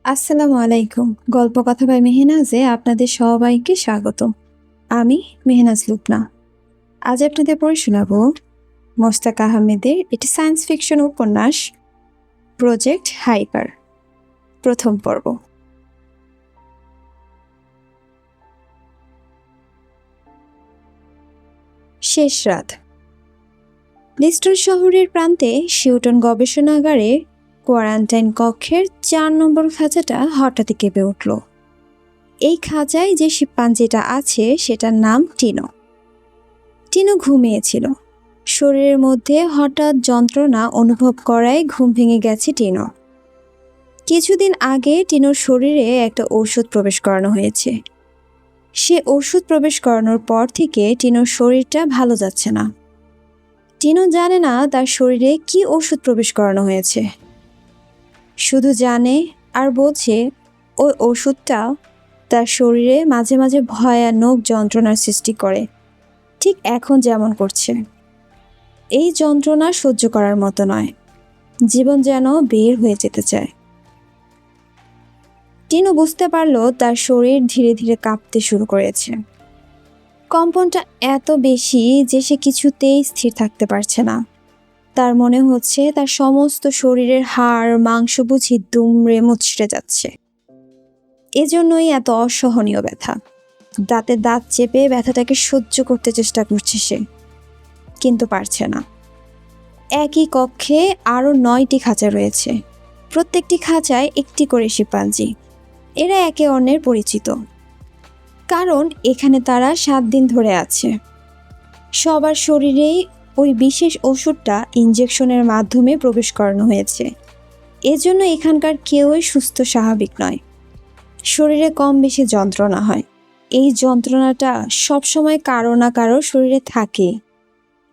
আসসালামু আলাইকুম। গল্প কথা বাই মেহনাজে আপনাদের সবাইকে স্বাগত। আমি মেহনাজ লুবনা। আজ আপনাদের পড়ে শোনাবো মোস্তাক আহমেদের একটি সায়েন্স ফিকশন উপন্যাস প্রজেক্ট হাইপার, প্রথম পর্ব। শেষ রাত। লিস্টন শহরের প্রান্তে শিউটন গবেষণাগারে কোয়ারান্টাইন কক্ষের 4 নম্বর খাঁচাটা হঠাৎই কেঁপে উঠল। এই খাঁচায় যে শিম্পাঞ্জিটা আছে সেটার নাম টিনো। টিনো ঘুমিয়েছিল। শরীরের মধ্যে হঠাৎ যন্ত্রণা অনুভব করায় ঘুম ভেঙে গেছে টিনোর। কিছুদিন আগে টিনোর শরীরে একটা ঔষধ প্রবেশ করানো হয়েছে। সে ওষুধ প্রবেশ করানোর পর থেকে টিনোর শরীরটা ভালো যাচ্ছে না। টিনো জানে না তার শরীরে কি ওষুধ প্রবেশ করানো হয়েছে, শুধু জানে আর বোঝে ওই ওষুধটা তার শরীরে মাঝে মাঝে ভয়ানক যন্ত্রণার সৃষ্টি করে, ঠিক এখন যেমন করছে। এই যন্ত্রণা সহ্য করার মতো নয়, জীবন যেন বের হয়ে যেতে চায়। টিনো বুঝতে পারল তার শরীর ধীরে ধীরে কাঁপতে শুরু করেছে। কম্পনটা এত বেশি যে সে কিছুতেই স্থির থাকতে পারছে না। তার মনে হচ্ছে তার সমস্ত শরীরের হাড় মাংস বুঝি দুমড়ে মুচড়ে যাচ্ছে। এজন্যই এত অসহনীয় ব্যথা। দাঁতে দাঁত চেপে ব্যথাটাকে সহ্য করতে চেষ্টা করছে সে, কিন্তু পারছে না। একই কক্ষে আরও 9টি খাঁচা রয়েছে। প্রত্যেকটি খাঁচায় একটি করে শিম্পাঞ্জি। এরা একে অন্যের পরিচিত, কারণ এখানে তারা 7 দিন ধরে আছে। সবার শরীরেই ওই বিশেষ ওষুধটা ইনজেকশনের মাধ্যমে প্রবেশ করানো হয়েছে। এজন্য এখানকার কেউই সুস্থ স্বাভাবিক নয়। শরীরে কম বেশি যন্ত্রণা হয়। এই যন্ত্রণাটা সবসময় কারো না কারো শরীরে থাকে।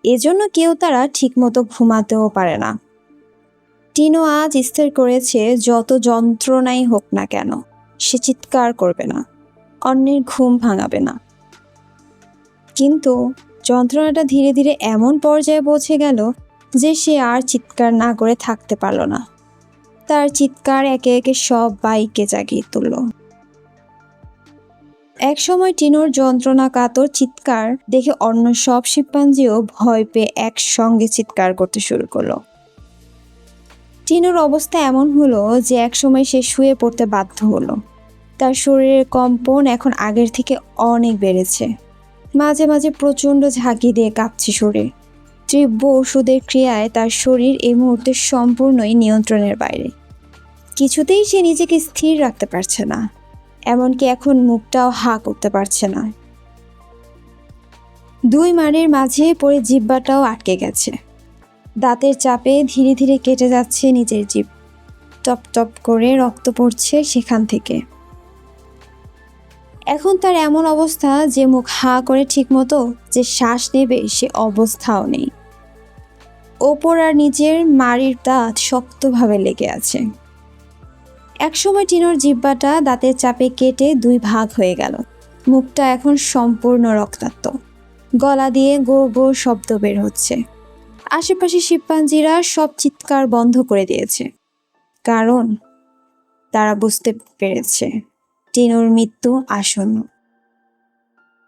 এজন্য কেউ তারা ঠিকমতো ঘুমাতেও পারে না। টিনো আজ স্থির করেছে যত যন্ত্রণাই হোক না কেন সে চিৎকার করবে না, অন্যের ঘুম ভাঙাবে না। কিন্তু যন্ত্রণাটা ধীরে ধীরে এমন পর্যায়ে পৌঁছে গেল যে সে আর চিৎকার না করে থাকতে পারল না। তার চিৎকার একে একে সব বাইকে জাগিয়ে তুলল। একসময় টিনোর যন্ত্রণা কাতর চিৎকার দেখে অন্য সব শিম্পাঞ্জিও ভয় পেয়ে একসঙ্গে চিৎকার করতে শুরু করলো। টিনোর অবস্থা এমন হলো যে একসময় সে শুয়ে পড়তে বাধ্য হলো। তার শরীরের কম্পন এখন আগের থেকে অনেক বেড়েছে। মাঝে মাঝে প্রচণ্ড ঝাঁকি দিয়ে কাঁপছে শরীর। তীব্র ওষুধের ক্রিয়ায় তার শরীর এই মুহূর্তে সম্পূর্ণই নিয়ন্ত্রণের বাইরে। কিছুতেই সে নিজেকে স্থির রাখতে পারছে না, এমনকি এখন মুখটাও হা করতে পারছে না। 2 মাড়ির মাঝে পড়ে জিহ্বাটাও আটকে গেছে। দাঁতের চাপে ধীরে ধীরে কেটে যাচ্ছে নিজের জিভ। টপ টপ করে রক্ত পড়ছে সেখান থেকে। এখন তার এমন অবস্থা যে মুখ হা করে ঠিকমতো যে শ্বাস নেবে সে অবস্থাও নেই। ওপর আর নিচের মাড়ির দাঁত শক্তভাবে লেগে আছে। একসময় টিনোর জিহ্বাটা দাঁতের চাপে কেটে 2 ভাগ হয়ে গেল। মুখটা এখন সম্পূর্ণ রক্তাক্ত। গলা দিয়ে গো গো শব্দ বের হচ্ছে। আশেপাশে শিম্পাঞ্জিরা সব চিৎকার বন্ধ করে দিয়েছে, কারণ তারা বুঝতে পেরেছে টিনোর মৃত্যু আসন্ন।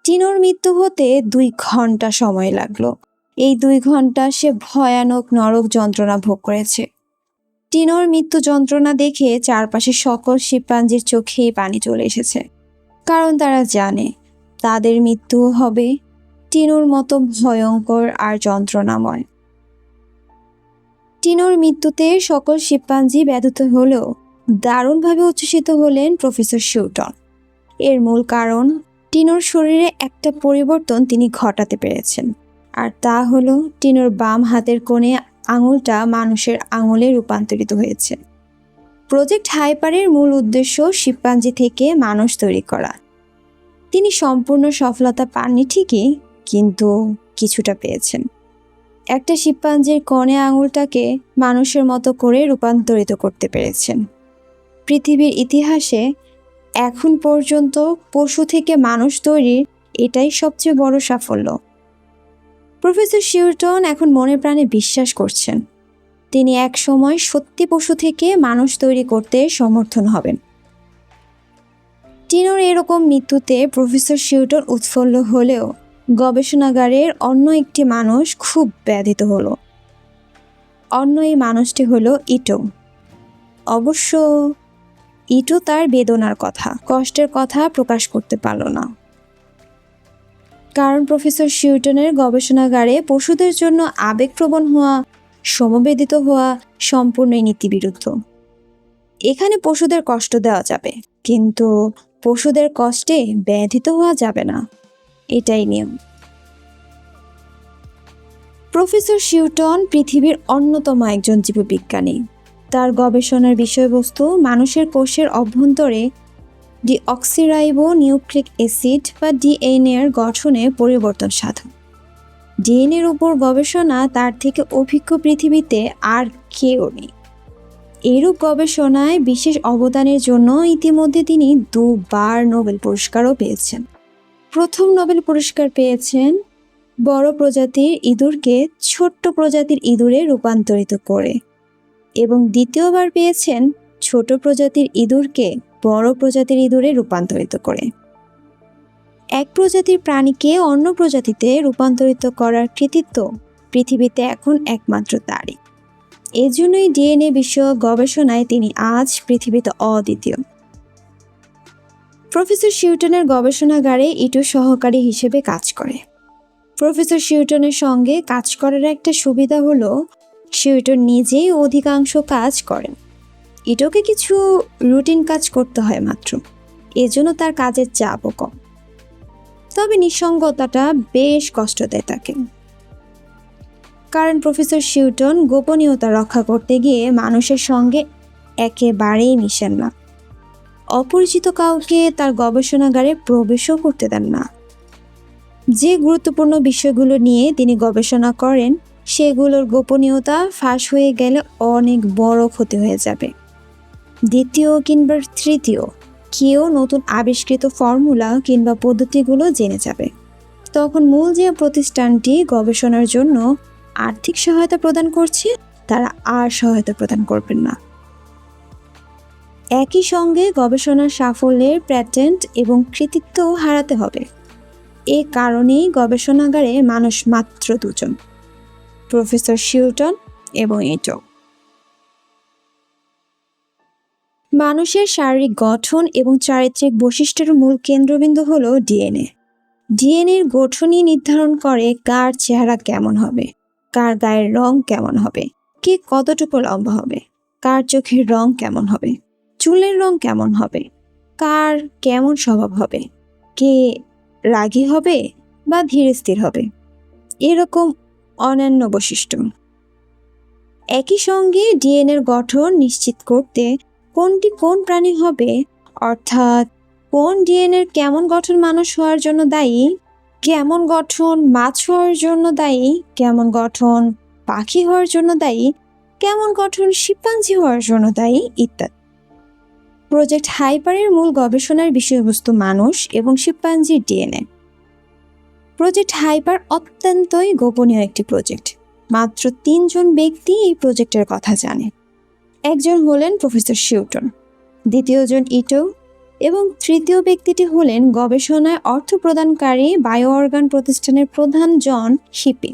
টিনোর মৃত্যু হতে 2 ঘন্টা সময় লাগলো। এই 2 ঘন্টা সে ভয়ানক নরক যন্ত্রণা ভোগ করেছে। টিনোর মৃত্যু যন্ত্রণা দেখে চারপাশে সকল শিম্পাঞ্জির চোখেই পানি চলে এসেছে, কারণ তারা জানে তাদের মৃত্যু হবে টিনোর মতো ভয়ঙ্কর আর যন্ত্রণাময়। টিনোর মৃত্যুতে সকল শিম্পাঞ্জি ব্যথিত হলেও দারুণভাবে উচ্ছ্বসিত হলেন প্রফেসর শিউটন। এর মূল কারণ টিনোর শরীরে একটা পরিবর্তন তিনি ঘটাতে পেরেছেন, আর তা হলো টিনোর বাম হাতের কোণে আঙুলটা মানুষের আঙুলে রূপান্তরিত হয়েছে। প্রজেক্ট হাইপারের মূল উদ্দেশ্য শিম্পাঞ্জি থেকে মানুষ তৈরি করা। তিনি সম্পূর্ণ সফলতা পাননি ঠিকই, কিন্তু কিছুটা পেয়েছেন। একটা শিম্পাঞ্জির কোণে আঙুলটাকে মানুষের মতো করে রূপান্তরিত করতে পেরেছেন। পৃথিবীর ইতিহাসে এখন পর্যন্ত পশু থেকে মানুষ তৈরির এটাই সবচেয়ে বড় সাফল্য। প্রফেসর শিউটন এখন মনে প্রাণে বিশ্বাস করছেন তিনি এক সময় সত্যি পশু থেকে মানুষ তৈরি করতে সমর্থন হবেন। টিনোর এরকম মৃত্যুতে প্রফেসর শিউটন উৎফুল্ল হলেও গবেষণাগারের অন্য একটি মানুষ খুব ব্যথিত হলো। অন্য এই মানুষটি হলো ইটো। অবশ্য ইটো তার বেদনার কথা, কষ্টের কথা প্রকাশ করতে পারল না, কারণ প্রফেসর শিউটনের গবেষণাগারে পশুদের জন্য আবেগপ্রবণ হওয়া, সমবেদিত হওয়া সম্পূর্ণই নীতিবিরুদ্ধ। এখানে পশুদের কষ্ট দেওয়া যাবে, কিন্তু পশুদের কষ্টে ব্যথিত হওয়া যাবে না, এটাই নিয়ম। প্রফেসর শিউটন পৃথিবীর অন্যতম একজন জীববিজ্ঞানী। তার গবেষণার বিষয়বস্তু মানুষের কোষের অভ্যন্তরে ডিঅক্সিরাইবো নিউক্লিক অ্যাসিড বা ডিএনএ এর গঠনে পরিবর্তন সাধন। ডিএনএর উপর গবেষণা তার থেকে অভিজ্ঞ পৃথিবীতে আর কেউ নেই। এরূপ গবেষণায় বিশেষ অবদানের জন্য ইতিমধ্যে তিনি 2 বার নোবেল পুরস্কারও পেয়েছেন। প্রথম নোবেল পুরস্কার পেয়েছেন বড় প্রজাতির ইঁদুরকে ছোট্ট প্রজাতির ইঁদুরে রূপান্তরিত করে, এবং দ্বিতীয়বার পেয়েছেন ছোট প্রজাতির ইঁদুরকে বড় প্রজাতির ইঁদুরে রূপান্তরিত করে। এক প্রজাতির প্রাণীকে অন্য প্রজাতিতে রূপান্তরিত করার কৃতিত্ব পৃথিবীতে এখন একমাত্র তারই। এজন্যই ডিএনএ বিষয়ক গবেষণায় তিনি আজ পৃথিবীতে অদ্বিতীয়। প্রফেসর শিউটনের গবেষণাগারে ইটো সহকারী হিসেবে কাজ করে। প্রফেসর শিউটনের সঙ্গে কাজ করার একটা সুবিধা হলো শিউটন নিজেই অধিকাংশ কাজ করেন। ইটোকে কিছু রুটিন কাজ করতে হয় মাত্র, এজন্য তার কাজের চাপও কম। তবে নিঃসঙ্গতাটা বেশ কষ্ট দেয় তাকে, কারণ প্রফেসর শিউটন গোপনীয়তা রক্ষা করতে গিয়ে মানুষের সঙ্গে একেবারেই মিশেন না। অপরিচিত কাউকে তার গবেষণাগারে প্রবেশও করতে দেন না। যে গুরুত্বপূর্ণ বিষয়গুলো নিয়ে তিনি গবেষণা করেন সেগুলোর গোপনীয়তা ফাঁস হয়ে গেলে অনেক বড় ক্ষতি হয়ে যাবে। দ্বিতীয় কিংবা তৃতীয় কেউ নতুন আবিষ্কৃত ফর্মুলা কিংবা পদ্ধতিগুলো জেনে যাবে, তখন মূল যে প্রতিষ্ঠানটি গবেষণার জন্য আর্থিক সহায়তা প্রদান করছে তারা আর সহায়তা প্রদান করবেন না। একই সঙ্গে গবেষণার সাফল্যের প্যাটেন্ট এবং কৃতিত্ব হারাতে হবে। এ কারণেই গবেষণাগারে মানুষ মাত্র 2 জন, প্রফেসর শিউটন এবং ইটো। মানুষের শারীরিক গঠন এবং চারিত্রিক বৈশিষ্ট্যের মূল কেন্দ্রবিন্দু হলো ডিএনএ। ডিএনএর গঠনই নির্ধারণ করে কার চেহারা কেমন হবে, কার গায়ের রং কেমন হবে, কে কতটুকু লম্বা হবে, কার চোখের রং কেমন হবে, চুলের রং কেমন হবে, কার কেমন স্বভাব হবে, কে রাগী হবে বা ধীর স্থির হবে, এরকম অন্যান্য বৈশিষ্ট্য। একই সঙ্গে ডিএনএর গঠন নিশ্চিত করতে কোনটি কোন প্রাণী হবে, অর্থাৎ কোন ডিএনএর কেমন গঠন মানুষ হওয়ার জন্য দায়ী, কেমন গঠন মাছ হওয়ার জন্য দায়ী, কেমন গঠন পাখি হওয়ার জন্য দায়ী, কেমন গঠন শিম্পাঞ্জি হওয়ার জন্য দায়ী ইত্যাদি। প্রজেক্ট হাইপারের মূল গবেষণার বিষয়বস্তু মানুষ এবং শিম্পাঞ্জির ডিএনএ। প্রজেক্ট হাইপার অত্যন্তই গোপনীয় একটি প্রজেক্ট। মাত্র 3 জন ব্যক্তি এই প্রজেক্টের কথা জানে। একজন হলেন প্রফেসর শিউটন, দ্বিতীয়জন ইটো, এবং তৃতীয় ব্যক্তিটি হলেন গবেষণায় অর্থ প্রদানকারী বায়ো অর্গান প্রতিষ্ঠানের প্রধান জন শিপি।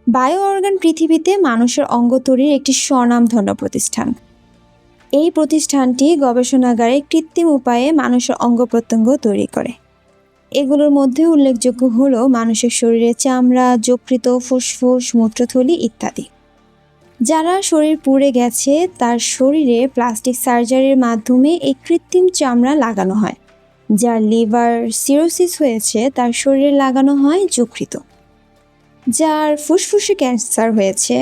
বায়ো অর্গান পৃথিবীতে মানুষের অঙ্গ তৈরির একটি স্বনামধন্য প্রতিষ্ঠান। এই প্রতিষ্ঠানটি গবেষণাগারে কৃত্রিম উপায়ে মানুষের অঙ্গ প্রত্যঙ্গ তৈরি করে। এগুলোর মধ্যে উল্লেখযোগ্য হলো মানুষের শরীরে চামড়া, যকৃৎ, ফুসফুস, মূত্রথলি ইত্যাদি। যারা শরীর পুড়ে গেছে তার শরীরে প্লাস্টিক সার্জারির মাধ্যমে এই কৃত্রিম চামড়া লাগানো হয়। যার লিভার সিরোসিস হয়েছে তার শরীরে লাগানো হয় যকৃৎ। যার ফুসফুসে ক্যান্সার হয়েছে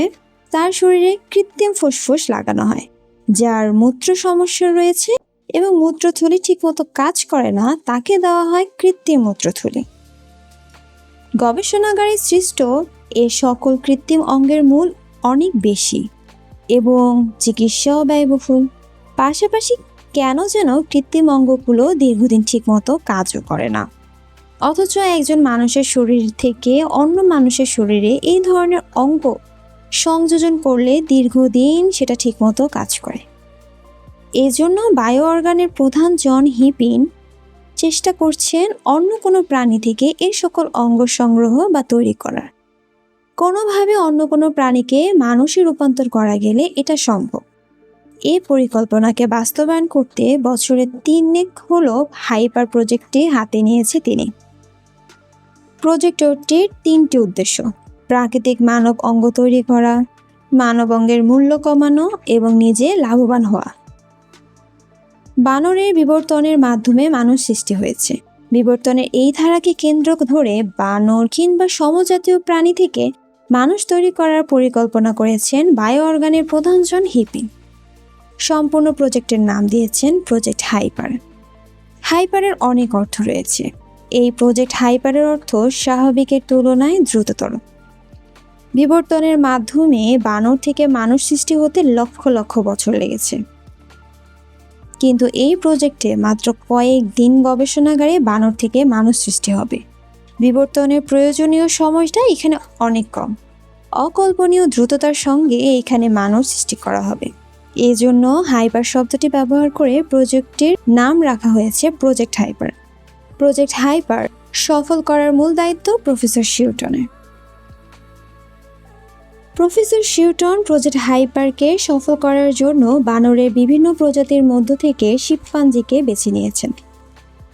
তার শরীরে কৃত্রিম ফুসফুস লাগানো হয়। যার মূত্র সমস্যা রয়েছে এবং মূত্রথলি ঠিকমতো কাজ করে না তাকে দেওয়া হয় কৃত্রিম মূত্রথলি। গবেষণাগারে সৃষ্ট এ সকল কৃত্রিম অঙ্গের মূল অনেক বেশি এবং চিকিৎসাও ব্যয়বহুল। পাশাপাশি কেন যেন কৃত্রিম অঙ্গগুলো দীর্ঘদিন ঠিকমতো কাজও করে না, অথচ একজন মানুষের শরীর থেকে অন্য মানুষের শরীরে এই ধরনের অঙ্গ সংযোজন করলে দীর্ঘদিন সেটা ঠিকমতো কাজ করে। এজন্য বায়ো অর্গানের প্রধান জন হিপিন চেষ্টা করছেন অন্য কোনো প্রাণী থেকে এই সকল অঙ্গ সংগ্রহ বা তৈরি করার। কোনোভাবে অন্য কোনো প্রাণীকে মানুষে রূপান্তর করা গেলে এটা সম্ভব। এই পরিকল্পনাকে বাস্তবায়ন করতে বছরে 3 হলো হাইপার প্রজেক্টটি হাতে নিয়েছে তিনি। প্রজেক্টটির 3টি উদ্দেশ্য: প্রাকৃতিক মানব অঙ্গ তৈরি করা, মানব অঙ্গের মূল্য কমানো এবং নিজে লাভবান হওয়া। বানরের বিবর্তনের মাধ্যমে মানুষ সৃষ্টি হয়েছে। বিবর্তনের এই ধারাকে কেন্দ্র ধরে বানর কিংবা সমজাতীয় প্রাণী থেকে মানুষ তৈরি করার পরিকল্পনা করেছেন বায়ো অর্গানের প্রধান জন হিপিন। সম্পূর্ণ প্রজেক্টের নাম দিয়েছেন প্রজেক্ট হাইপার। হাইপারের অনেক অর্থ রয়েছে। এই প্রজেক্ট হাইপারের অর্থ স্বাভাবিকের তুলনায় দ্রুততর। বিবর্তনের মাধ্যমে বানর থেকে মানুষ সৃষ্টি হতে লক্ষ লক্ষ বছর লেগেছে, কিন্তু এই প্রজেক্টে মাত্র কয়েক দিন গবেষণাগারে বানর থেকে মানুষ সৃষ্টি হবে। বিবর্তনের প্রয়োজনীয় সময়টা এখানে অনেক কম। অকল্পনীয় দ্রুততার সঙ্গে এখানে মানুষ সৃষ্টি করা হবে। এই জন্য হাইপার শব্দটি ব্যবহার করে প্রজেক্টটির নাম রাখা হয়েছে প্রজেক্ট হাইপার। প্রজেক্ট হাইপার সফল করার মূল দায়িত্ব প্রফেসর শিউটনের। প্রফেসর শিউটন প্রজেক্ট হাইপারকে সফল করার জন্য বানরের বিভিন্ন প্রজাতির মধ্য থেকে শিম্পাঞ্জিকে বেছে নিয়েছেন।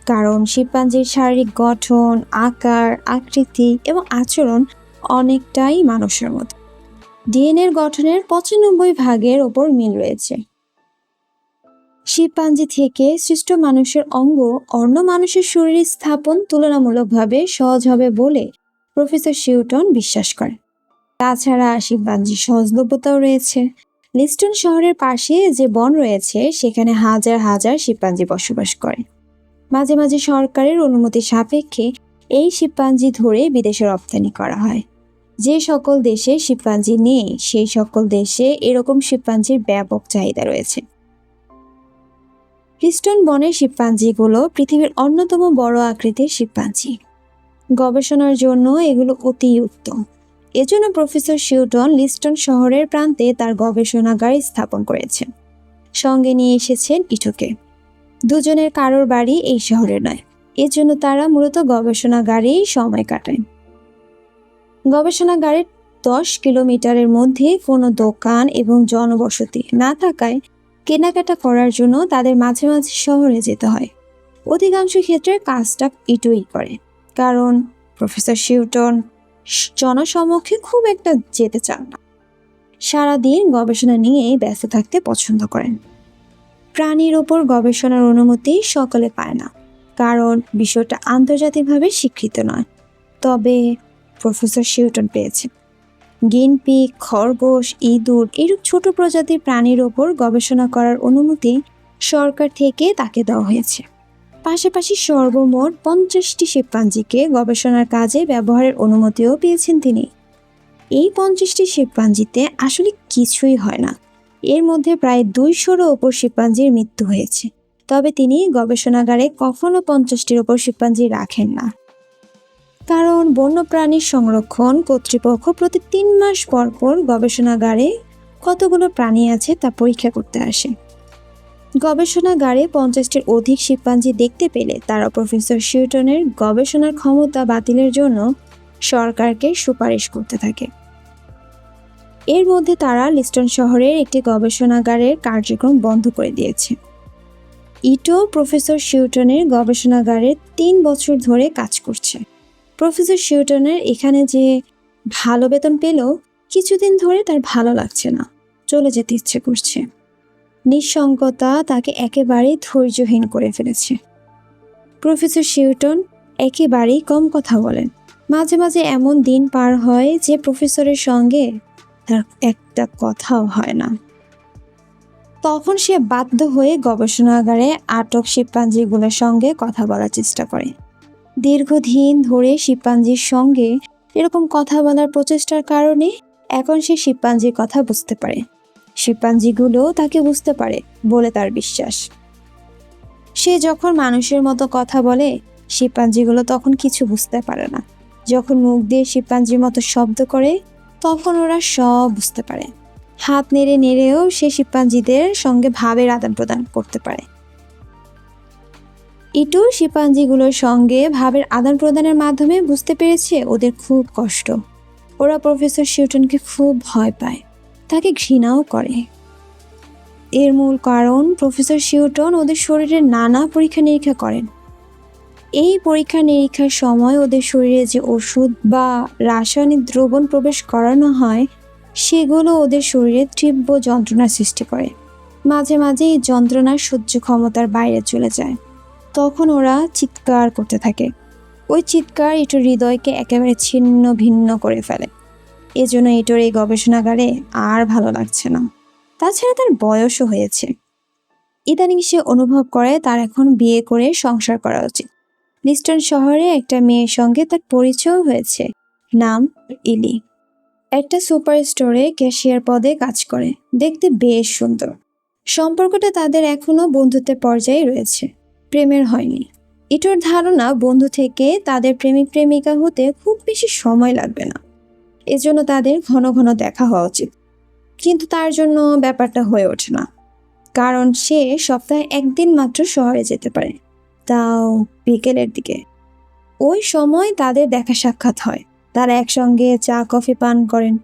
কারণ শিম্পাঞ্জির শারীরিক গঠন, আকার, আকৃতি এবং আচরণ অনেকটাই মানুষের মতো। ডিএনএর গঠনের 95% ওপর মিল রয়েছে। শিম্পাঞ্জি থেকে সৃষ্ট মানুষের অঙ্গ অন্য মানুষের শরীরে স্থাপন তুলনামূলকভাবে সহজ হবে বলে প্রফেসর শিউটন বিশ্বাস করেন। তাছাড়া শিম্পাঞ্জির সহজলভ্যতাও রয়েছে। লিস্টন শহরের পাশে যে বন রয়েছে সেখানে হাজার হাজার শিম্পাঞ্জি বসবাস করে। মাঝে মাঝে সরকারের অনুমতি সাপেক্ষে এই শিম্পাঞ্জি ধরে বিদেশে রপ্তানি করা হয়। যে সকল দেশে শিম্পাঞ্জি নেই সেই সকল দেশে এরকম শিম্পাঞ্জির ব্যাপক চাহিদা রয়েছে। লিস্টন বনের শিম্পাঞ্জিগুলো পৃথিবীর অন্যতম বড় আকৃতির শিম্পাঞ্জি। গবেষণার জন্য এগুলো অতি উত্তম। এজন্য প্রফেসর শিউটন লিস্টন শহরের প্রান্তে তার গবেষণাগার স্থাপন করেছেন। সঙ্গে নিয়ে এসেছেন ইটোকে। দুজনের কারোর বাড়ি এই শহরে নয়, এজন্য তারা মূলত গবেষণাগারেই সময় কাটায়। গবেষণাগারের 10 কিলোমিটারের মধ্যে কোনো দোকান এবং জনবসতি না থাকায় কেনাকাটা করার জন্য তাদের মাঝে মাঝে শহরে যেতে হয়। অধিকাংশ ক্ষেত্রে কাজটা ইটোই করে, কারণ প্রফেসর শিউটন জনসমক্ষে খুব একটা যেতে চান না। সারাদিন গবেষণা নিয়েই ব্যস্ত থাকতে পছন্দ করেন। প্রাণীর ওপর গবেষণার অনুমতি সকলে পায় না, কারণ বিষয়টা আন্তর্জাতিকভাবে স্বীকৃত নয়। তবে প্রফেসর শিউটন পেয়েছেন। গিনপিগ, খরগোশ, ইঁদুর এরূপ ছোট প্রজাতির প্রাণীর ওপর গবেষণা করার অনুমতি সরকার থেকে তাকে দেওয়া হয়েছে। পাশাপাশি সর্বমোট 50টি শিম্পাঞ্জিকে গবেষণার কাজে ব্যবহারের অনুমতিও পেয়েছেন তিনি। এই 50টি শিম্পাঞ্জিতে আসলে কিছুই হয় না। এর মধ্যে প্রায় 200-এরও ওপর শিম্পাঞ্জির মৃত্যু হয়েছে। তবে তিনি গবেষণাগারে কখনো 50টির ওপর শিম্পাঞ্জি রাখেন না, কারণ বন্যপ্রাণীর সংরক্ষণ কর্তৃপক্ষ প্রতি 3 মাস পর পর গবেষণাগারে কতগুলো প্রাণী আছে তা পরীক্ষা করতে আসে। গবেষণাগারে 50টির অধিক শিম্পাঞ্জি দেখতে পেলে তারা প্রফেসর শিউটনের গবেষণার ক্ষমতা বাতিলের জন্য সরকারকে সুপারিশ করতে থাকে। এর মধ্যে তারা লিস্টন শহরের একটি গবেষণাগারের কার্যক্রম বন্ধ করে দিয়েছে। ইটো প্রফেসর শিউটনের গবেষণাগারে 3 বছর ধরে কাজ করছে। প্রফেসর শিউটনের এখানে যে ভালো বেতন পেলেও কিছুদিন ধরে তার ভালো লাগছে না, চলে যেতে ইচ্ছে করছে। নিঃসঙ্গতা তাকে একেবারেই ধৈর্যহীন করে ফেলেছে। প্রফেসর শিউটন একেবারেই কম কথা বলেন। মাঝে মাঝে এমন দিন পার হয় যে প্রফেসরের সঙ্গে তার একটা কথাও হয় না। তখন সে বাধ্য হয়ে গবেষণাগারে আটক শিম্পাঞ্জিগুলোর সঙ্গে কথা বলার চেষ্টা করে। দীর্ঘদিন ধরে শিম্পাঞ্জির সঙ্গে এরকম কথা বলার প্রচেষ্টার কারণে এখন সে শিম্পাঞ্জির কথা বুঝতে পারে। শিম্পাঞ্জিগুলো তাকে বুঝতে পারে বলে তার বিশ্বাস। সে যখন মানুষের মতো কথা বলে শিম্পাঞ্জিগুলো তখন কিছু বুঝতে পারে না। যখন মুখ দিয়ে শিম্পাঞ্জির মতো শব্দ করে তখন ওরা সব বুঝতে পারে। হাত নেড়ে নেড়েও সে শিম্পাঞ্জিদের সঙ্গে ভাবের আদান প্রদান করতে পারে। ইটু শিম্পাঞ্জিগুলোর সঙ্গে ভাবের আদান প্রদানের মাধ্যমে বুঝতে পেরেছে ওদের খুব কষ্ট। ওরা প্রফেসর শিউটনকে খুব ভয় পায়, তাকে ঘৃণাও করে। এর মূল কারণ প্রফেসর শিউটন ওদের শরীরের নানা পরীক্ষা নিরীক্ষা করেন। এই পরীক্ষা নিরীক্ষার সময় ওদের শরীরে যে ওষুধ বা রাসায়নিক দ্রবণ প্রবেশ করানো হয় সেগুলো ওদের শরীরে তীব্র যন্ত্রণার সৃষ্টি করে। মাঝে মাঝে এই যন্ত্রণার সহ্য ক্ষমতার বাইরে চলে যায়। তখন ওরা চিৎকার করতে থাকে। ওই চিৎকার ইটোর হৃদয়কে একেবারে ছিন্ন ভিন্ন করে ফেলে। এজন্য ইটোর এই গবেষণাগারে আর ভালো লাগছে না। তাছাড়া তার বয়সও হয়েছে। ইদানিং সে অনুভব করে তার এখন বিয়ে করে সংসার করা উচিত। লিস্টন শহরে একটা মেয়ের সঙ্গে তার পরিচয় হয়েছে, নাম ইলি। একটা সুপার স্টোরে ক্যাশিয়ার পদে কাজ করে, দেখতে বেশ সুন্দর। সম্পর্কটা তাদের এখনো বন্ধুত্বের পর্যায়ে রয়েছে, প্রেমের হয়নি। ইটোর ধারণা বন্ধু থেকে তাদের প্রেমিক প্রেমিকা হতে খুব বেশি সময় লাগবে না, এজন্য তাদের ঘন ঘন দেখা হওয়া উচিত। কিন্তু তার জন্য ব্যাপারটা হয়ে ওঠে না, কারণ সে সপ্তাহে একদিন মাত্র শহরে যেতে পারে, তাও বিকেলের দিকে। ওই সময় তাদের দেখা সাক্ষাৎ হয়। তারা একসঙ্গে চা কফি পান করেন,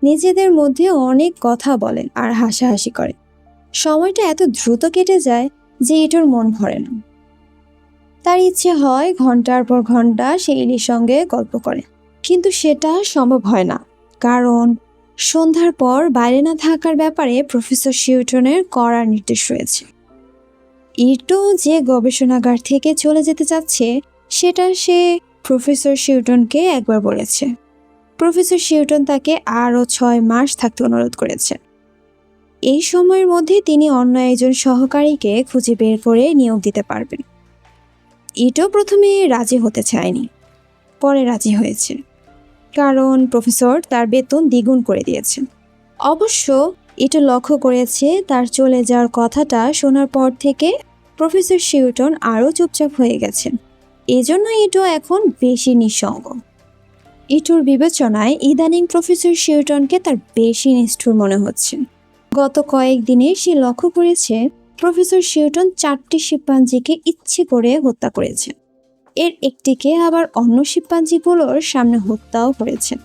নিজেদের মধ্যে অনেক কথা বলেন আর হাসাহাসি করে। সময়টা এত দ্রুত কেটে যায় যে ইটোর মন ভরে না। তার ইচ্ছে হয় ঘন্টার পর ঘন্টা সে ইলির সঙ্গে গল্প করে, কিন্তু সেটা সম্ভব হয় না, কারণ সন্ধ্যার পর বাইরে না থাকার ব্যাপারে প্রফেসর শিউটনের কড়া নির্দেশ রয়েছে। ইটো যে গবেষণাগার থেকে চলে যেতে চাচ্ছে সেটা সে প্রফেসর শিউটনকে একবার বলেছে। প্রফেসর শিউটন তাকে আরও 6 মাস থাকতে অনুরোধ করেছে। এই সময়ের মধ্যে তিনি অন্য একজন সহকারীকে খুঁজে বের করে নিয়োগ দিতে পারবেন। ইটো প্রথমে রাজি হতে চায়নি, পরে রাজি হয়েছে, কারণ প্রফেসর তার বেতন দ্বিগুণ করে দিয়েছেন। অবশ্য ইটো লক্ষ্য করেছে তার চলে যাওয়ার কথাটা শোনার পর থেকে প্রফেসর শিউটন আরও চুপচাপ হয়ে গেছেন। এজন্য ইটো এখন বেশি নিঃসঙ্গ। ইটোর বিবেচনায় ইদানিং প্রফেসর শিউটনকে তার বেশি নিষ্ঠুর মনে হচ্ছে। গত কয়েকদিনে সে লক্ষ্য করেছে প্রফেসর শিউটন 4টি শিম্পাঞ্জিকে ইচ্ছে করে হত্যা করেছেন। এর একটিকে আবার অন্য শিম্পাঞ্জিগুলোর সামনে হত্যাও করেছেন,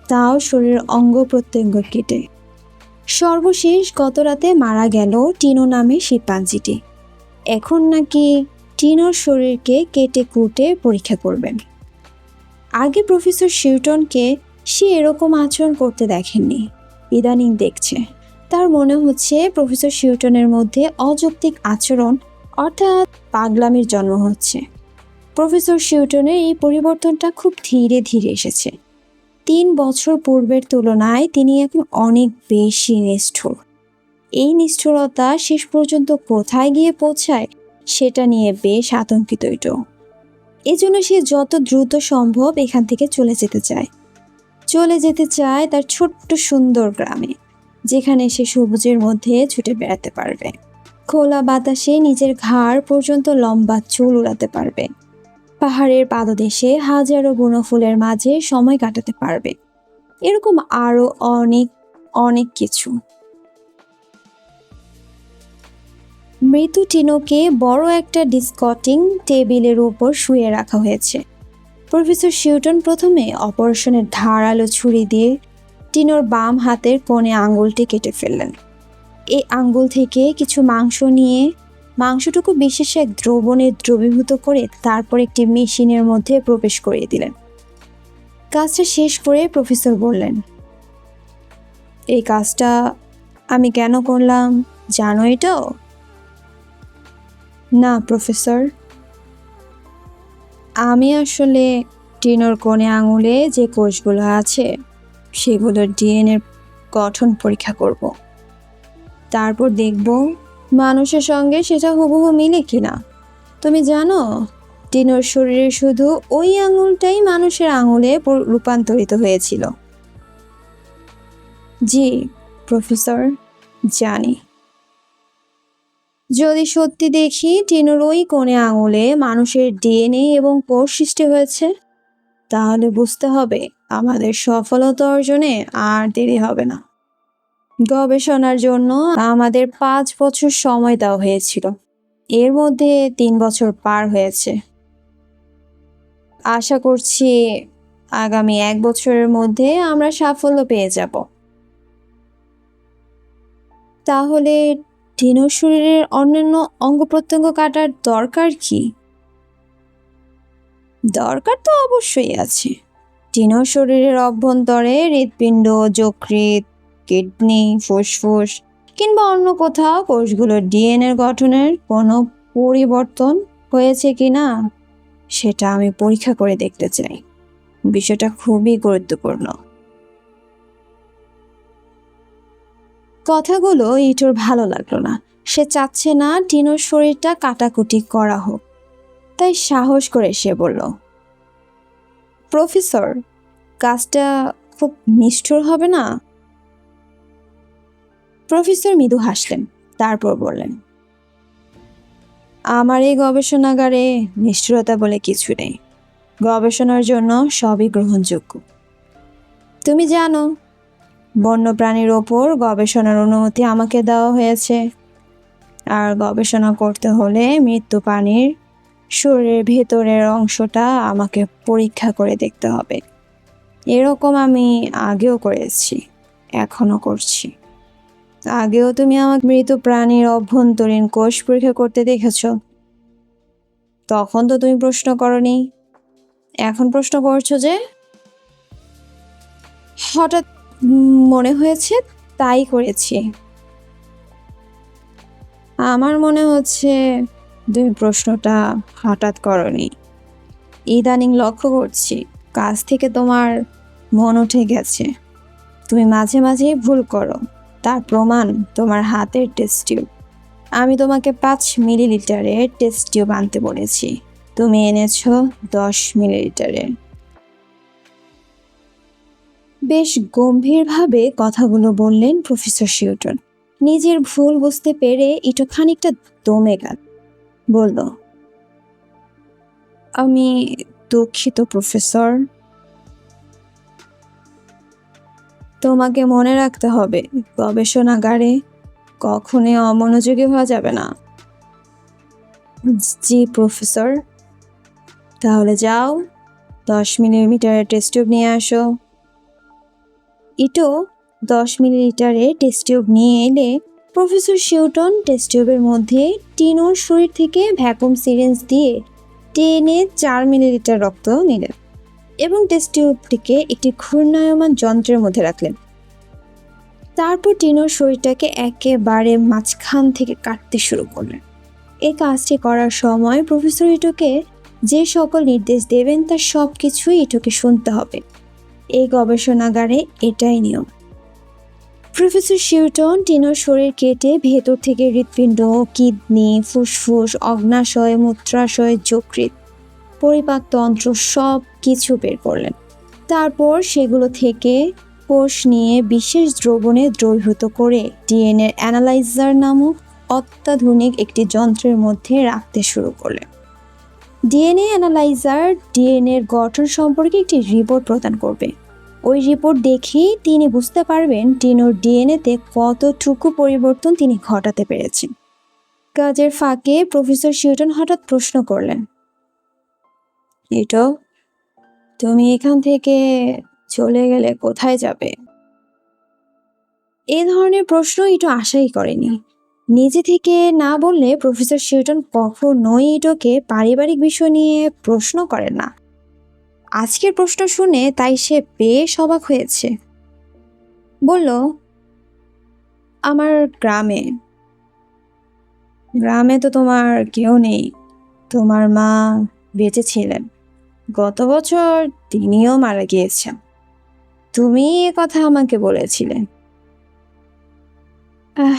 তাও শরীরের অঙ্গ প্রত্যঙ্গ কেটে। সর্বশেষ গত রাতে মারা গেল টিনো নামে শিম্পাঞ্জিটি। এখন নাকি টিনোর শরীরকে কেটে কুটে পরীক্ষা করবেন। আগে প্রফেসর শিউটনকে সে এরকম আচরণ করতে দেখেননি, ইদানিং দেখছে। তার মনে হচ্ছে প্রফেসর শিউটনের মধ্যে অযৌক্তিক আচরণ অর্থাৎ পাগলামির জন্ম হচ্ছে। প্রফেসর শিউটনের এই পরিবর্তনটা খুব ধীরে ধীরে এসেছে। 3 বছর পূর্বের তুলনায় তিনি এখন অনেক বেশি নিষ্ঠুর। এই নিষ্ঠুরতা শেষ পর্যন্ত কোথায় গিয়ে পৌঁছায় সেটা নিয়ে বেশ আতঙ্কিত ইটো। এজন্য সে যত দ্রুত সম্ভব এখান থেকে চলে যেতে চায় তার ছোট্ট সুন্দর গ্রামে, যেখানে সে সবুজের মধ্যে ছুটে বেড়াতে পারবে, খোলা বাতাসে নিজের ঘাড় পর্যন্ত লম্বা চুল উড়াতে পারবে, পাহাড়ের পাদদেশে হাজারো বুনো ফুলের মাঝে সময় কাটাতে পারবে, এরকম আরো অনেক অনেক কিছু। মৃত্যু টিনোকে বড় একটা ডিসকাটিং টেবিলের উপর শুয়ে রাখা হয়েছে। প্রফেসর শিউটন প্রথমে অপারেশনের ধারালো ছুরি দিয়ে টিনোর বাম হাতের কোণে আঙ্গুলটি কেটে ফেললেন। এই আঙ্গুল থেকে কিছু মাংস নিয়ে মাংসটুকু বিশেষ এক দ্রবণে দ্রবীভূত করে তারপর একটি মেশিনের মধ্যে প্রবেশ করিয়ে দিলেন। কাজটা শেষ করে প্রফেসর বললেন, এই কাজটা আমি কেন করলাম জানো এটাও? না প্রফেসর, আমি আসলে টিনোর কোণে আঙুলে যে কোষগুলো আছে সেগুলোর ডিএনএ গঠন পরীক্ষা করব। তারপর দেখব মানুষের সঙ্গে সেটা হুবহু মিলে কিনা। তুমি জানো টিনোর শরীরে শুধু ওই আঙুলটাই মানুষের আঙুলে রূপান্তরিত হয়েছিল। জি প্রফেসর, জানি। যদি সত্যি দেখি টিনোর ওই কোণে আঙুলে মানুষের ডিএনএ এবং কোষ সৃষ্টি হয়েছে, তাহলে বুঝতে হবে আমাদের সফলতা অর্জনে আর দেরি হবে না। গবেষণার জন্য আমাদের 5 বছর সময় দেওয়া হয়েছিল, এর মধ্যে 3 বছর পার হয়েছে। আশা করছি আগামী 1 বছরের মধ্যে আমরা সাফল্য পেয়ে যাব। তাহলে টিনোর শরীরের অন্যান্য অঙ্গ প্রত্যঙ্গ কাটার দরকার কি? দরকার তো অবশ্যই আছে। টিনোর শরীরের অভ্যন্তরে হৃৎপিণ্ড, যকৃৎ, কিডনি, ফুসফুস কিংবা অন্য কোথাও কোষগুলোর ডিএনএ গঠনের কোনো পরিবর্তন হয়েছে কিনা সেটা আমি পরীক্ষা করে দেখতে চাই। বিষয়টা খুবই গুরুত্বপূর্ণ। কথাগুলো ইটোর ভালো লাগলো না। সে চাচ্ছে না টিনোর শরীরটা কাটাকুটি করা হোক, তাই সাহস করে সে বলল, প্রফেসর, কাজটা খুব নিষ্ঠুর হবে না? প্রফেসর মৃদু হাসলেন, তারপর বললেন, আমার এই গবেষণাগারে নিষ্ঠুরতা বলে কিছু নেই। গবেষণার জন্য সবই গ্রহণযোগ্য। তুমি জানো, বন্যপ্রাণীর ওপর গবেষণার অনুমতি আমাকে দেওয়া হয়েছে, আর গবেষণা করতে হলে মৃত্যু প্রাণীর শরীরের ভেতরের অংশটা আমাকে পরীক্ষা করে দেখতে হবে। এরকম আমি আগেও করেছি, এখনো করছি। আগেও তুমি আমাকে মৃত প্রাণীর অভ্যন্তরীণ কোষ পরীক্ষা করতে দেখেছ, তখন তো তুমি প্রশ্ন করনি। এখন প্রশ্ন করছো যে? হঠাৎ মনে হয়েছে তাই করেছি। আমার মনে হচ্ছে তুমি প্রশ্নটা হঠাৎ করনি। ইদানিং লক্ষ্য করছি কাজ থেকে তোমার মন উঠে গেছে। তুমি মাঝে মাঝে ভুল করো, তার প্রমাণ তোমার হাতের টেস্ট টিউব। আমি তোমাকে 5 মিলিলিটারের টেস্ট টিউব আনতে বলেছি, তুমি এনেছো 10 মিলিলিটারের। বেশ গম্ভীরভাবে কথাগুলো বললেন প্রফেসর শিউটন। নিজের ভুল বুঝতে পেরে ইটো খানিকটা দমে গেল। বলল, আমি দুঃখিত প্রফেসর। তোমাকে মনে রাখতে হবে, গবেষণাগারে কখনোই অমনোযোগী হওয়া যাবে না। জি প্রফেসর। তাহলে যাও, 10 মিলিমিটারের টেস্ট টিউব নিয়ে আসো। ইটো 10 মিলিলিটারের টেস্ট টিউব নিয়ে এলে প্রফেসর শিউটন টেস্ট টিউবের মধ্যে টিনোর শরীর থেকে ভ্যাকুয়াম সিরিঞ্জ দিয়ে টেনে 4 মিলিলিটার রক্ত নিলেন এবং টেস্ট টিউবটিকে একটি ঘূর্ণায়মান যন্ত্রের মধ্যে রাখলেন। তারপর টিনোর শরীরটাকে একেবারে মাঝখান থেকে কাটতে শুরু করলেন। এই কাজটি করার সময় প্রফেসর ইটোকে যে সকল নির্দেশ দেবেন তার সব কিছুই ইটোকে শুনতে হবে। এই গবেষণাগারে এটাই নিয়ম। প্রফেসর শিউটন টিনোর শরীর কেটে ভেতর থেকে হৃৎপিণ্ড, কিডনি, ফুসফুস, অগ্নাশয়, মূত্রাশয়, যকৃৎ, পরিপাকতন্ত্র সব কিছু বের করলেন। তারপর সেগুলো থেকে কোষ নিয়ে বিশেষ দ্রবণে দ্রবীভূত করে ডিএনএ অ্যানালাইজার নামক অত্যাধুনিক একটি যন্ত্রের মধ্যে রাখতে শুরু করলেন। ডিএনএ অ্যানালাইজার ডিএনএর গঠন সম্পর্কে একটি রিপোর্ট প্রদান করবে। ওই রিপোর্ট দেখেই তিনি বুঝতে পারবেন টিনোর ডিএনএতে কতটুকু পরিবর্তন তিনি ঘটাতে পেরেছেন। কাজের ফাঁকে প্রফেসর শিউটন হঠাৎ প্রশ্ন করলেন, ইটো, তুমি এখান থেকে চলে গেলে কোথায় যাবে? এ ধরনের প্রশ্ন ইটো আশাই করেনি। নিজে থেকে না বললে প্রফেসর শিউটন কখনোই ইটোকে পারিবারিক বিষয় নিয়ে প্রশ্ন করেন না। আজকের প্রশ্ন শুনে তাই সে বেশ অবাক হয়েছে। বলল, আমার গ্রামে। গ্রামে তো তোমার কেউ নেই। তোমার মা বেঁচে ছিলেন, গত বছর তিনিও মারা গিয়েছেন। তুমি এ কথা আমাকে বলেছিলে।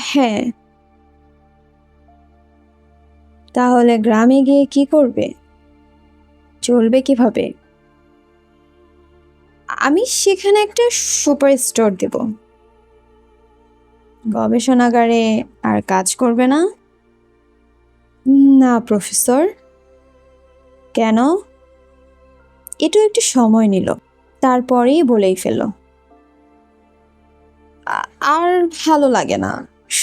হ্যাঁ। তাহলে গ্রামে গিয়ে কি করবে? চলবে কিভাবে? আমি সেখানে একটা সুপার স্টোর দেব। গবেষণাগারে আর কাজ করবে না? না প্রফেসর। কেন? এটাও একটু সময় নিল, তারপরেই বলেই ফেলল, আর ভালো লাগে না,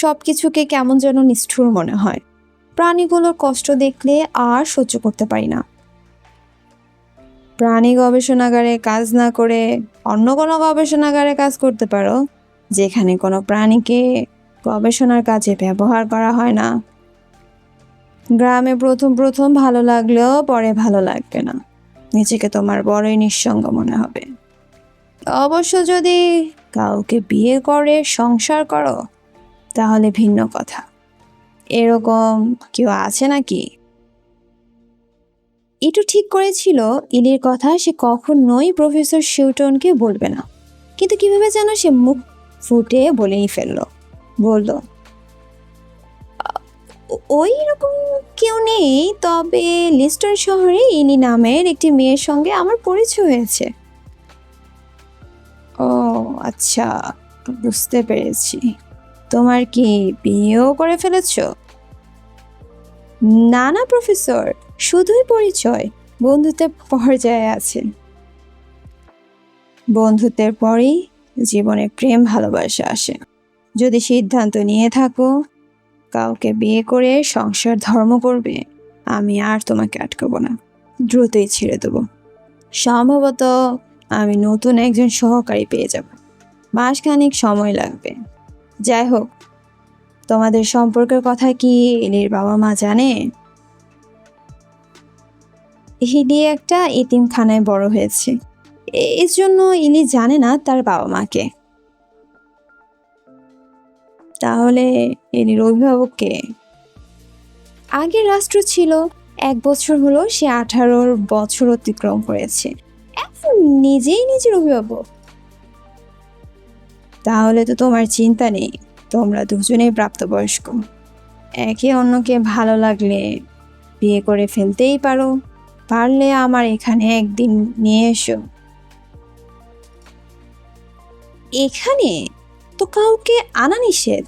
সব কিছুকে কেমন যেন নিষ্ঠুর মনে হয়। প্রাণীগুলোর কষ্ট দেখলে আর সহ্য করতে পারি না। প্রাণী গবেষণাগারে কাজ না করে অন্য কোনো গবেষণাগারে কাজ করতে পারো, যেখানে কোনো প্রাণীকে গবেষণার কাজে ব্যবহার করা হয় না। গ্রামে প্রথম প্রথম ভালো লাগলেও পরে ভালো লাগবে না, নিজেকে তোমার বড়ই নিঃসঙ্গ মনে হবে। অবশ্য যদি কাউকে বিয়ে করে সংসার করো তাহলে ভিন্ন কথা। এরকম কেউ আছে নাকি? ইটু ঠিক করেছিল ইলির কথা সে কখনোই প্রফেসর শিউটনকে বলবে না, কিন্তু কিভাবে যেন সে মুখ ফুটে বলেই ফেললো। বলল, ওই রকম কেউ নেই, তবে লিস্টন শহরে ইনি নামের একটি মেয়ের সঙ্গে আমার পরিচয় হয়েছে। ও আচ্ছা, বুঝতে পেরেছি। তোমার কি বিয়েও করে ফেলেছো? না না প্রফেসর, শুধুই পরিচয়, বন্ধুত্বের পর্যায়ে আছে। বন্ধুত্বের পরেই জীবনে প্রেম ভালোবাসা আসে। যদি সিদ্ধান্ত নিয়ে থাকো কাউকে বিয়ে করে সংসার ধর্ম করবে, আমি আর তোমাকে আটকাবো না, দ্রুতই ছেড়ে দেবো। সম্ভবত আমি নতুন একজন সহকারী পেয়ে যাব, মাসখানেক সময় লাগবে। যাই হোক, তোমাদের সম্পর্কের কথা কি ইলির বাবা মা জানে? ইলি একটা এতিমখানায় বড় হয়েছে, এর জন্য ইলি জানে না তার বাবা মাকে। তাহলে ইলির অভিভাবককে? আগের রাষ্ট্র ছিল, 1 বছর হলো সে 18 বছর অতিক্রম করেছে, এখন নিজেই নিজের অভিভাবক। তাহলে তো তোমার চিন্তা নেই, তোমরা দুজনেই প্রাপ্তবয়স্ক, একে অন্যকে ভালো লাগলে বিয়ে করে ফেলতেই পারো। পারলে আমার এখানে একদিন নিয়ে এসো। এখানে তো কাউকে আনা নিষেধ।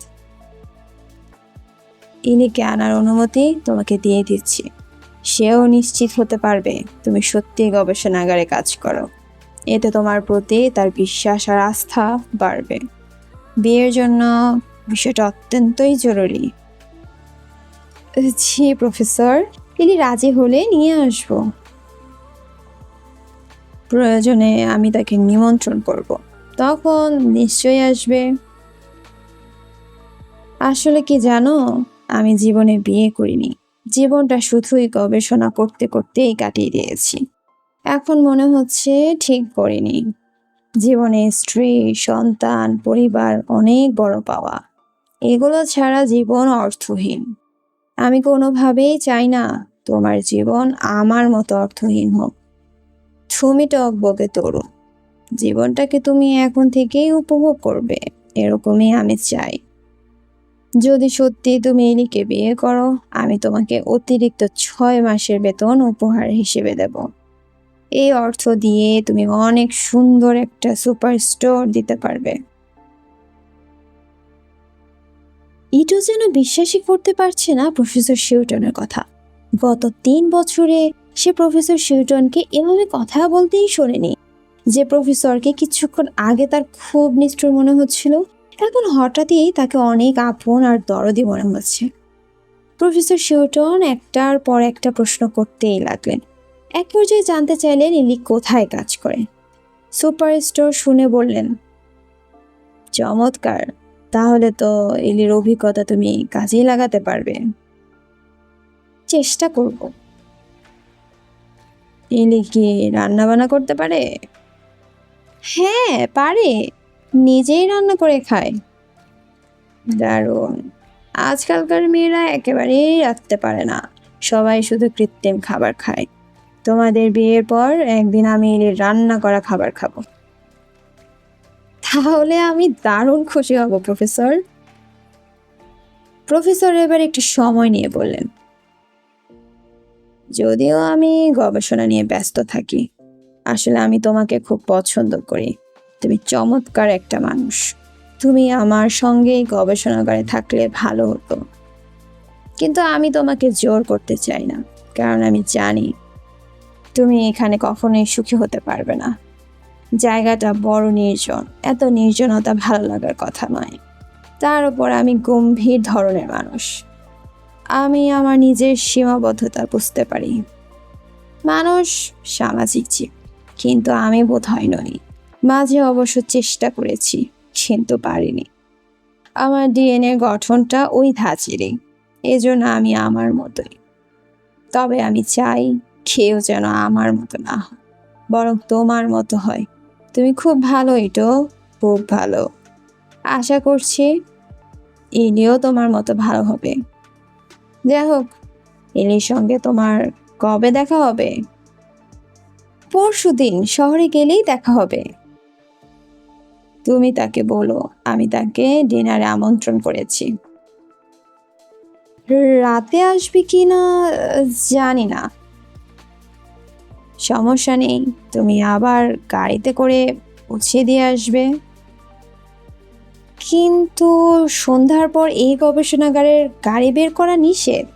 ইনিকে আনার অনুমতি তোমাকে দিয়ে দিচ্ছি, সেও নিশ্চিত হতে পারবে তুমি সত্যি গবেষণাগারে কাজ করো। এতে তোমার প্রতি তার বিশ্বাস আর আস্থা বাড়বে। বিয়ের জন্য বিষয়টা অত্যন্তই জরুরি। জি প্রফেসর, তিনি রাজি হলে নিয়ে আসব। প্রয়োজনে আমি তাকে নিমন্ত্রণ করব, তখন নিশ্চয়ই আসবে। আসলে কি জানো, আমি জীবনে বিয়ে করিনি, জীবনটা শুধুই গবেষণা করতে করতেই কাটিয়ে দিয়েছি। এখন মনে হচ্ছে ঠিক করিনি। জীবনে স্ত্রী, সন্তান, পরিবার অনেক বড় পাওয়া, এগুলো ছাড়া জীবন অর্থহীন। আমি কোনোভাবেই চাই না তোমার জীবন আমার মতো অর্থহীন হোক। তুমি টকবকে তরুণ, জীবনটাকে তুমি এখন থেকেই উপভোগ করবে, এরকমই আমি চাই। যদি সত্যি তুমি ইলিকে বিয়ে করো, আমি তোমাকে অতিরিক্ত 6 মাসের বেতন উপহার হিসেবে দেব। এই অর্থ দিয়ে তুমি অনেক সুন্দর একটা সুপার স্টোর দিতে পারবে। ইটো যেন বিশ্বাসই করতে পারছে না প্রফেসর শিউটনের কথা। গত 3 বছরে সে প্রফেসর শিউটনকে এভাবে কথা বলতেই শোনেনি। যে প্রফেসরকে কিছুক্ষণ আগে তার খুব নিষ্ঠুর মনে হচ্ছিল, এখন হঠাৎই তাকে অনেক আপন আর দরদি মনে হচ্ছে। প্রফেসর শিউটন একটার পর একটা প্রশ্ন করতেই লাগলেন। এক পর্যায়ে জানতে চাইলেন ইলি কোথায় কাজ করে। সুপার স্টোর শুনে বললেন, চমৎকার, তাহলে তো ইলির অভিজ্ঞতা তুমি কাজেই লাগাতে পারবে। চেষ্টা করব। ইলি কি রান্না বান্না করতে পারে? হ্যাঁ পারে, নিজেই রান্না করে খায়। দারুণ, আজকালকার মেয়েরা একেবারেই রাখতে পারে না, সবাই শুধু কৃত্রিম খাবার খায়। তোমাদের বিয়ের পর একদিন আমি ইলির রান্না করা খাবার খাবো। তাহলে আমি দারুণ খুশি হব প্রফেসর। প্রফেসর এবার একটু সময় নিয়ে বললেন, যদিও আমি গবেষণা নিয়ে ব্যস্ত থাকি, আসলে আমি তোমাকে খুব পছন্দ করি। তুমি চমৎকার একটা মানুষ। তুমি আমার সঙ্গেই গবেষণাগারে থাকলে ভালো হতো, কিন্তু আমি তোমাকে জোর করতে চাই না, কারণ আমি জানি তুমি এখানে কখনোই সুখী হতে পারবে না। জায়গাটা বড় নির্জন, এত নির্জনতা ভালো লাগার কথা নয়। তার উপর আমি গম্ভীর ধরনের মানুষ, আমি আমার নিজের সীমাবদ্ধতা বুঝতে পারি। মানুষ সামাজিক জীব, কিন্তু আমি বোধহয় নই। মাঝে অবশ্য চেষ্টা করেছি, কিন্তু পারিনি। আমার ডিএনএ গঠনটা ওই ধাঁচেরই, এজন্য আমি আমার মতোই। তবে আমি চাই কেউ যেন আমার মতো না হয়, বরং তোমার মতো হয়। তুমি খুব ভালো, ইটো, খুব ভালো। আশা করছি ইনিও তোমার মতো ভালো হবে। যাই হোক, ইনির সঙ্গে তোমার কবে দেখা হবে? পরশুদিন শহরে গেলেই দেখা হবে। তুমি তাকে বলো আমি তাকে ডিনারে আমন্ত্রণ করেছি। রাতে আসবে কি না জানি না। সমস্যা নেই, তুমি আবার গাড়িতে করে পৌঁছে দিয়ে আসবে। কিন্তু সন্ধ্যার পর এই গবেষণাগারের গাড়ি বের করা নিষেধ।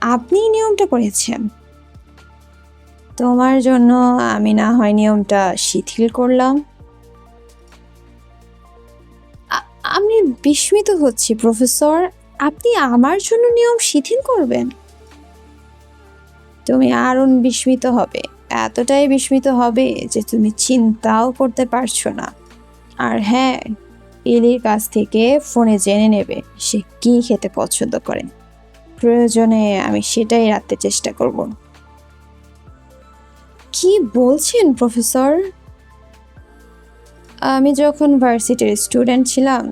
আপনি নিয়মটা করেছেন। তোমার জন্য আমি না হয় নিয়মটা শিথিল করলাম। আমি বিস্মিত হচ্ছি প্রফেসর, আপনি আমার জন্য নিয়ম শিথিল করবেন? তুমি আরো বিস্মিত হবে, এতটাই বিস্মিত হবে যে তুমি চিন্তাও করতে পারছো না। আর হ্যাঁ, ইলির কাছ থেকে ফোনে জেনে নেবে সে কি খেতে পছন্দ করে। প্রয়োজনে আমি সেটাই রাখতে চেষ্টা করব। কি বলছেন প্রফেসর? আমি যখন ভার্সিটির স্টুডেন্ট ছিলাম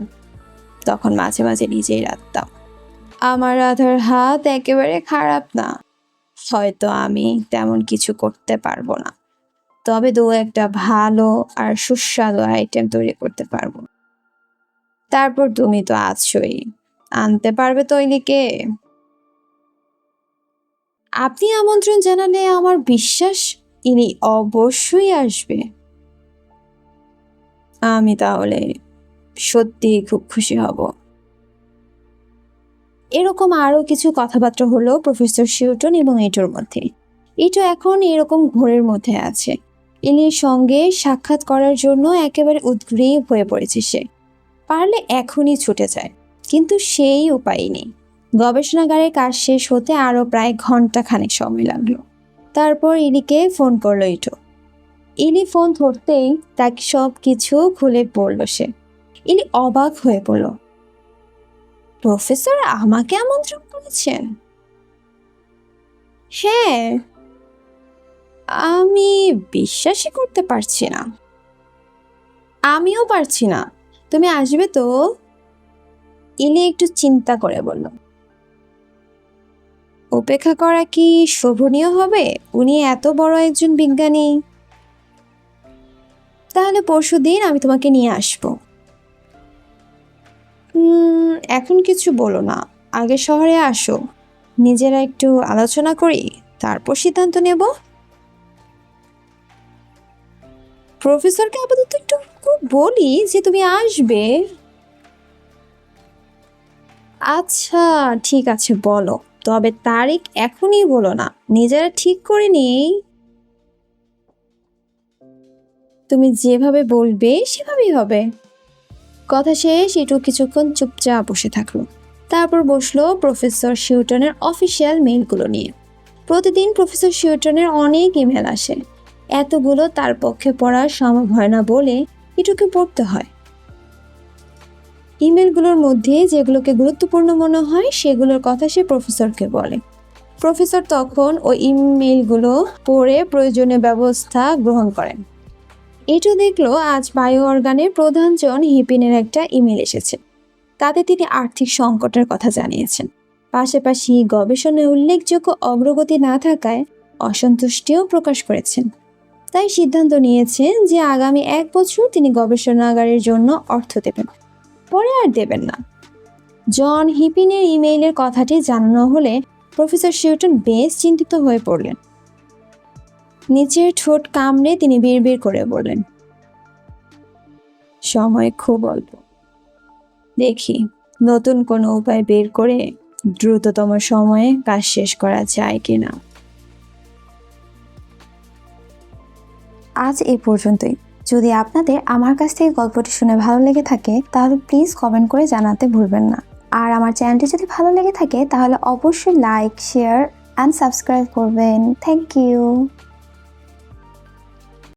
তখন মাঝে মাঝে নিজেই রাখতাম। আমার রাধার হাত একেবারে খারাপ না, হয়তো আমি তেমন কিছু করতে পারবো না, তবে দু একটা ভালো আর সুস্বাদু আইটেম তৈরি করতে পারবো। তারপর তুমি তো আছোই, আনতে পারবে তো ইলিকে। আপনি আমন্ত্রণ জানালে আমার বিশ্বাস ইনি অবশ্যই আসবে। আমি তাহলে সত্যি খুব খুশি হব। এরকম আরো কিছু কথাবার্তা হলো প্রফেসর শিউটন এবং ইটোর মধ্যে। ইটো এখন এরকম ঘোরের মধ্যে আছে। ইলির সঙ্গে সাক্ষাৎ করার জন্য একেবারে উদ্গ্রীব হয়ে পড়েছে সে। পারলে এখনই ছুটে যায়, কিন্তু সেই উপায় নেই। গবেষণাগারের কাজ শেষ হতে আরো প্রায় ঘন্টা খানেক সময় লাগলো। তারপর ইলিকে ফোন করলো ইটো। ইলি ফোন ধরতেই তাকে সব কিছু খুলে বলল সে। ইলি অবাক হয়ে পড়ল। প্রফেসর আমাকে আমন্ত্রণ করেছেন? হ্যাঁ, আমি বিশ্বাসই করতে পারছি না। আমিও পারছি না। তুমি আসবে তো? ইলি একটু চিন্তা করে বলল। উপেক্ষা করা কি শোভনীয় হবে? উনি এত বড় একজন বিজ্ঞানী। তাহলে পরশুদিন আমি তোমাকে নিয়ে আসবো। এখন কিছু বলো না, আগে শহরে আসো, নিজেরা একটু আলোচনা করি, তারপর সিদ্ধান্ত নেব। প্রফেসরকে আপাতত একটু বলি যে তুমি আসবে। আচ্ছা, ঠিক আছে বলো, তবে তারিখ এখনই বলো না, নিজেরা ঠিক করে নেই। তুমি যেভাবে বলবে সেভাবেই হবে। কথা শেষ, একটু কিছুক্ষণ চুপচাপ বসে থাকলো। তারপর বসলো প্রফেসর শিউটনের অফিসিয়াল মেইলগুলো নিয়ে। প্রতিদিন প্রফেসর শিউটনের অনেক ইমেল আসে। এতগুলো তার পক্ষে পড়া সম্ভব হয় না বলে এটুকু পড়তে হয়। ইমেলগুলোর মধ্যে যেগুলোকে গুরুত্বপূর্ণ মনে হয় সেগুলোর কথা সে প্রফেসরকে বলে। প্রফেসর তখন ওই ইমেলগুলো পড়ে প্রয়োজনীয় ব্যবস্থা গ্রহণ করেন। এটু দেখলো আজ বায়ো অর্গানের প্রধান জন হিপিনের একটা ইমেল এসেছে। তাতে তিনি আর্থিক সংকটের কথা জানিয়েছেন। পাশাপাশি গবেষণায় উল্লেখযোগ্য অগ্রগতি না থাকায় অসন্তুষ্টিও প্রকাশ করেছেন। তাই সিদ্ধান্ত নিয়েছেন যে আগামী 1 বছর তিনি গবেষণাগারের জন্য অর্থ দেবেন, পরে আর দেবেন না। জন হিপিনের ইমেইলের কথাটি জানানো হলে প্রফেসর শিউটন বেশ চিন্তিত হয়ে পড়লেন। নিচের ঠোঁট কামড়ে তিনি বিড়বিড় করে বললেন, সময় খুব অল্প, দেখি নতুন কোনো উপায় বের করে দ্রুততম সময়ে কাজ শেষ করা যায় কিনা। আজ এই পর্যন্তই। যদি আপনাদের আমার কাছ থেকে গল্পটি শুনে ভালো লেগে থাকে তাহলে প্লিজ কমেন্ট করে জানাতে ভুলবেন না। আর আমার চ্যানেলটি যদি ভালো লেগে থাকে তাহলে অবশ্যই লাইক, শেয়ার অ্যান্ড সাবস্ক্রাইব করবেন। Thank you.